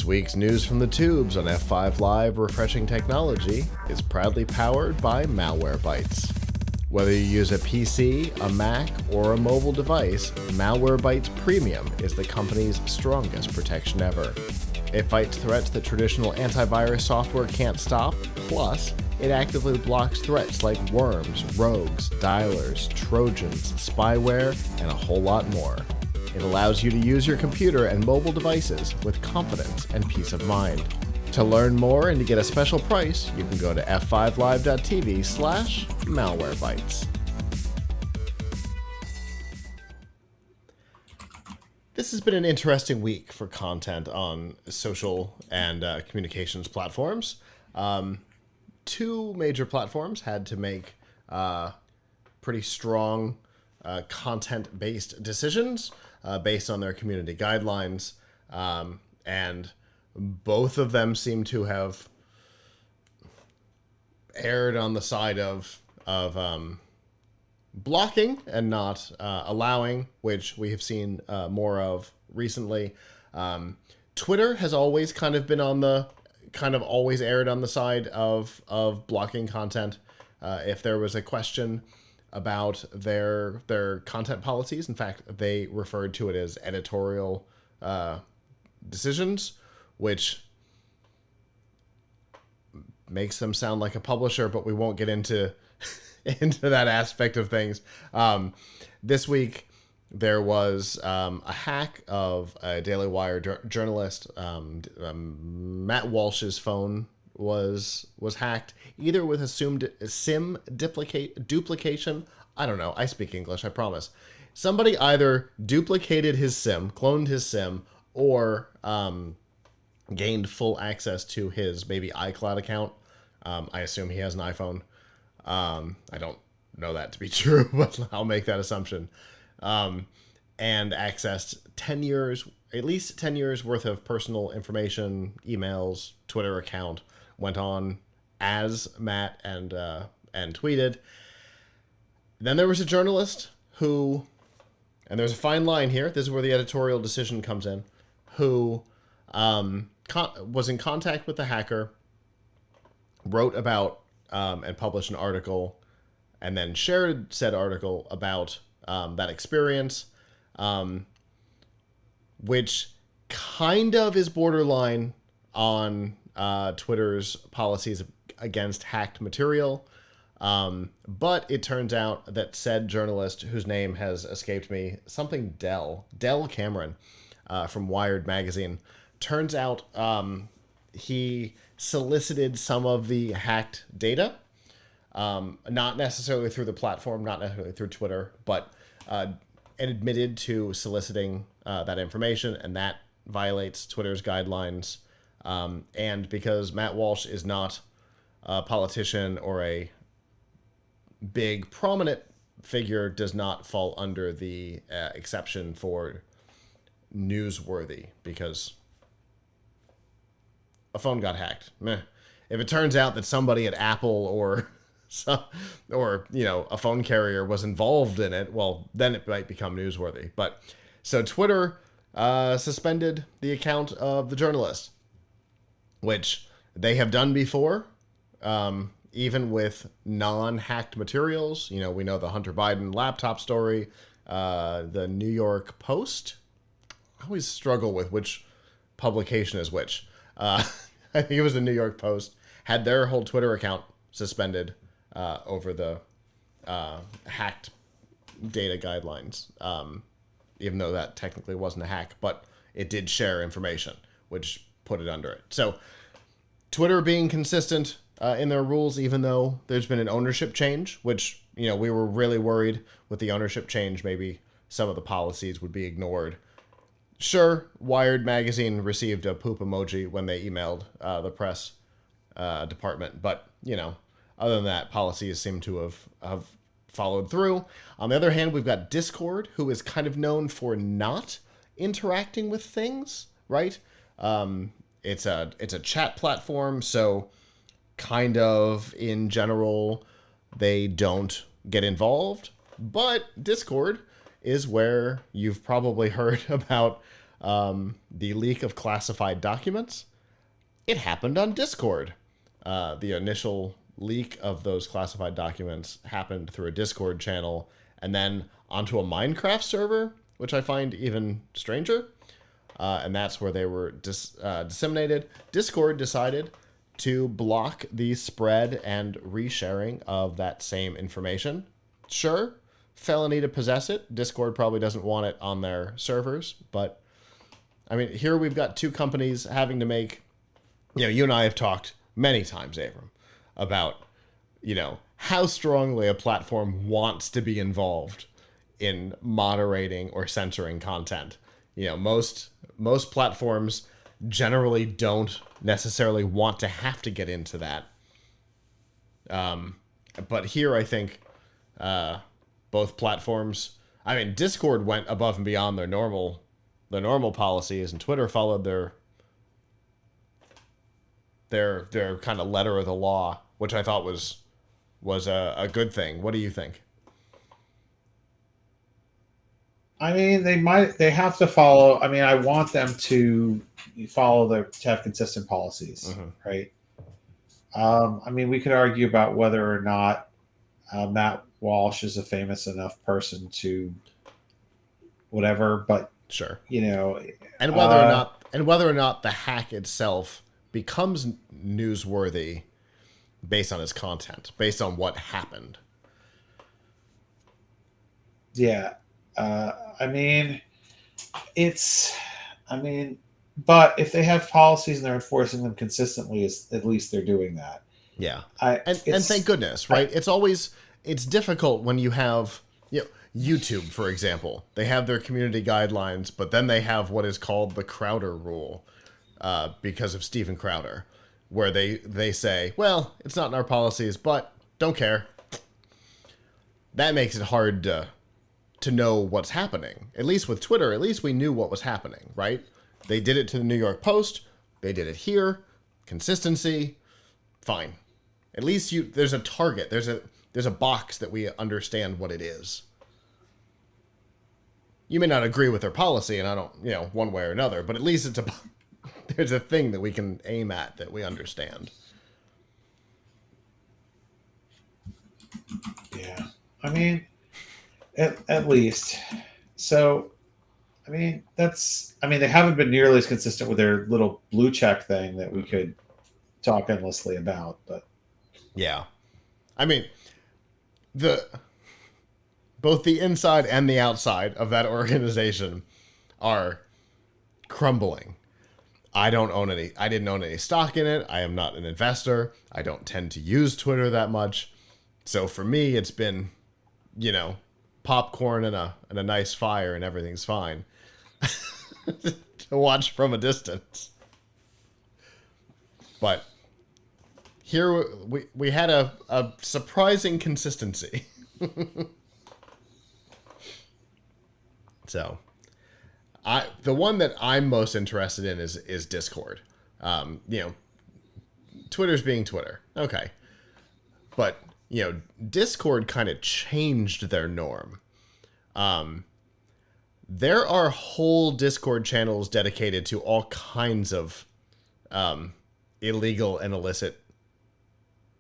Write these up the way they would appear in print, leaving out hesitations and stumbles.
This week's news from the tubes on F5 Live Refreshing Technology is proudly powered by Malwarebytes. Whether you use a PC, a Mac, or a mobile device, Malwarebytes Premium is the company's strongest protection ever. It fights threats that traditional antivirus software can't stop, plus it actively blocks threats like worms, rogues, dialers, trojans, spyware, and a whole lot more. It allows you to use your computer and mobile devices with confidence and peace of mind. To learn more and to get a special price, you can go to f5live.tv/malwarebytes. This has been an interesting week for content on social and communications platforms. Two major platforms had to make pretty strong content-based decisions based on their community guidelines, and both of them seem to have erred on the side of blocking and not allowing, which we have seen more of recently. Twitter has always kind of always erred on the side of blocking content. If there was a question about their content policies, in fact, they referred to it as editorial decisions, which makes them sound like a publisher, but we won't get into that aspect of things. This week, there was a hack of a Daily Wire journalist. Matt Walsh's phone was hacked, either with assumed SIM duplication. I don't know. I speak English, I promise. Somebody either duplicated his SIM, cloned his SIM, or gained full access to his maybe iCloud account. I assume he has an iPhone. I don't know that to be true, but I'll make that assumption. And accessed at least 10 years worth of personal information, emails, Twitter account, went on as Matt and tweeted. Then there was a journalist who, and there's a fine line here, this is where the editorial decision comes in, who was in contact with the hacker, wrote about and published an article, and then shared said article about that experience, which kind of is borderline on Twitter's policies against hacked material. But it turns out that said journalist, whose name has escaped me, something Dell Cameron from Wired magazine, turns out he solicited some of the hacked data, not necessarily through the platform, not necessarily through Twitter, but admitted to soliciting that information, and that violates Twitter's guidelines. And because Matt Walsh is not a politician or a big prominent figure, does not fall under the exception for newsworthy, because a phone got hacked. Meh. If it turns out that somebody at Apple or a phone carrier was involved in it, well, then it might become newsworthy. But so Twitter suspended the account of the journalist, which they have done before, even with non-hacked materials. You know, we know the Hunter Biden laptop story, the New York Post. I always struggle with which publication is which. I think it was the New York Post, had their whole Twitter account suspended over the hacked data guidelines, even though that technically wasn't a hack, but it did share information, which put it under it. So Twitter being consistent in their rules, even though there's been an ownership change, which, we were really worried with the ownership change, maybe some of the policies would be ignored. Sure, Wired magazine received a poop emoji when they emailed the press department, but, other than that, policies seem to have followed through. On the other hand, we've got Discord, who is kind of known for not interacting with things, right? It's a chat platform, so kind of in general, they don't get involved. But Discord is where you've probably heard about the leak of classified documents, it happened on Discord. The initial leak of those classified documents happened through a Discord channel and then onto a Minecraft server, which I find even stranger. And that's where they were disseminated. Discord decided to block the spread and resharing of that same information. Sure, felony to possess it. Discord probably doesn't want it on their servers, but I mean, here we've got two companies having to make, you and I have talked many times, Abram, about, how strongly a platform wants to be involved in moderating or censoring content. Most platforms generally don't necessarily want to have to get into that. But here I think both platforms, Discord went above and beyond their normal policies, and Twitter followed their kind of letter of the law, which I thought was a good thing. What do you think? They have to follow. I want them to to have consistent policies, right? We could argue about whether or not Matt Walsh is a famous enough person to whatever, but sure, and whether or not the hack itself becomes newsworthy based on his content, based on what happened. Yeah. But if they have policies and they're enforcing them consistently, at least they're doing that. Yeah. And thank goodness, right? It's difficult when you have, YouTube, for example. They have their community guidelines, but then they have what is called the Crowder rule, because of Steven Crowder, where they say, well, it's not in our policies, but don't care. That makes it hard to know what's happening. At least with Twitter, at least we knew what was happening, right? They did it to the New York Post. They did it here. Consistency. Fine. At least there's a target. There's a box that we understand what it is. You may not agree with their policy, and I don't, one way or another, but at least there's a thing that we can aim at that we understand. Yeah. At least. So, they haven't been nearly as consistent with their little blue check thing that we could talk endlessly about, but. Yeah. Both the inside and the outside of that organization are crumbling. I didn't own any stock in it. I am not an investor. I don't tend to use Twitter that much. So for me, it's been, popcorn and a nice fire and everything's fine to watch from a distance. But here we had a surprising consistency. So the one that I'm most interested in is Discord. Twitter's being Twitter. Okay. But Discord kind of changed their norm. There are whole Discord channels dedicated to all kinds of illegal and illicit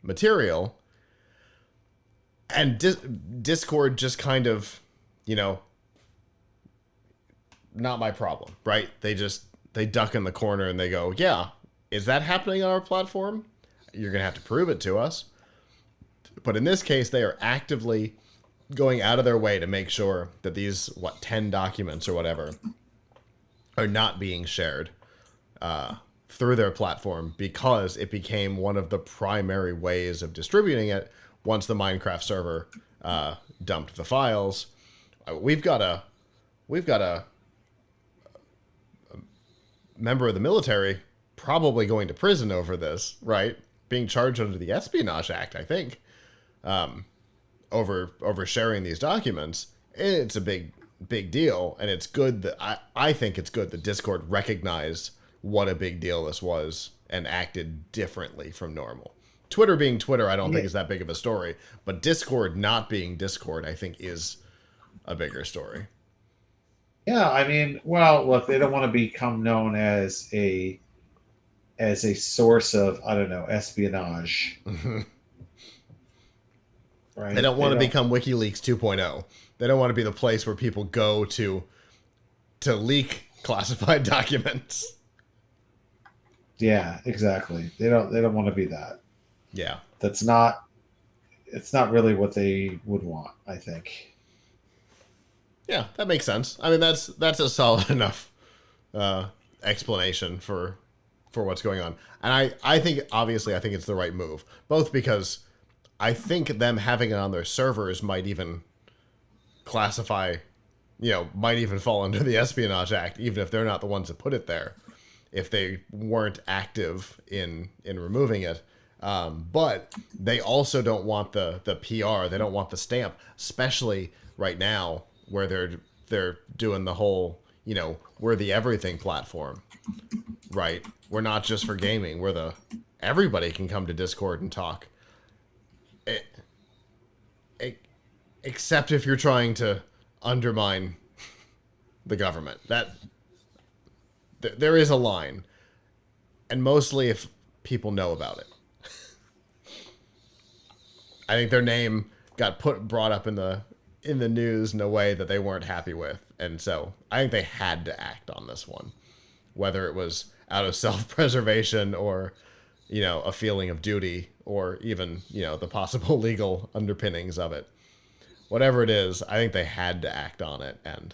material. And Discord just kind of, not my problem, right? They duck in the corner and they go, yeah, is that happening on our platform? You're going to have to prove it to us. But in this case, they are actively going out of their way to make sure that these, 10 documents or whatever, are not being shared through their platform, because it became one of the primary ways of distributing it once the Minecraft server dumped the files. We've got a member of the military probably going to prison over this, right? Being charged under the Espionage Act, I think. Over sharing these documents. It's a big deal, and it's good that I think it's good that Discord recognized what a big deal this was and acted differently from normal. Twitter being Twitter, I don't think is that big of a story, but Discord not being Discord, I think, is a bigger story. Yeah, I mean, well, look, they don't want to become known as a source of, I don't know, espionage, They right? don't want to become WikiLeaks 2.0. They don't want to be the place where people go to leak classified documents. Yeah, exactly. They don't want to be that. Yeah. That's not it's not really what they would want, I think. Yeah, that makes sense. I mean, that's a solid enough explanation for what's going on. And I think, obviously, I think it's the right move. Both because I think them having it on their servers might even classify, might even fall under the Espionage Act, even if they're not the ones that put it there, if they weren't active in removing it. But they also don't want the PR. They don't want the stamp, especially right now where they're doing the whole, we're the everything platform, right? We're not just for gaming. We're the everybody can come to Discord and talk. Except if you're trying to undermine the government. There is a line, and mostly if people know about it. I think their name got brought up in the news in a way that they weren't happy with, and so I think they had to act on this one, whether it was out of self-preservation or a feeling of duty, or even the possible legal underpinnings of it. Whatever it is, I think they had to act on it, and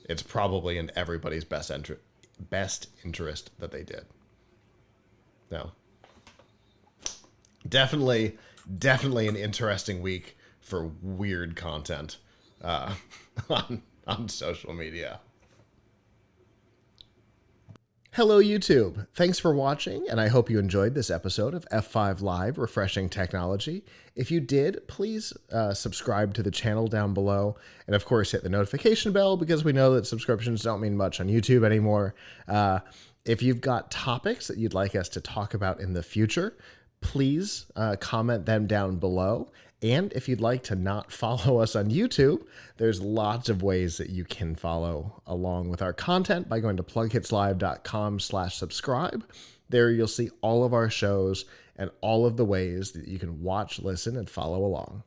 it's probably in everybody's best interest that they did. No, definitely an interesting week for weird content on social media. Hello, YouTube. Thanks for watching, and I hope you enjoyed this episode of F5 Live Refreshing Technology. If you did, please subscribe to the channel down below, and of course hit the notification bell, because we know that subscriptions don't mean much on YouTube anymore. If you've got topics that you'd like us to talk about in the future, please comment them down below. And if you'd like to not follow us on YouTube, there's lots of ways that you can follow along with our content by going to plughitslive.com/subscribe. There you'll see all of our shows and all of the ways that you can watch, listen, and follow along.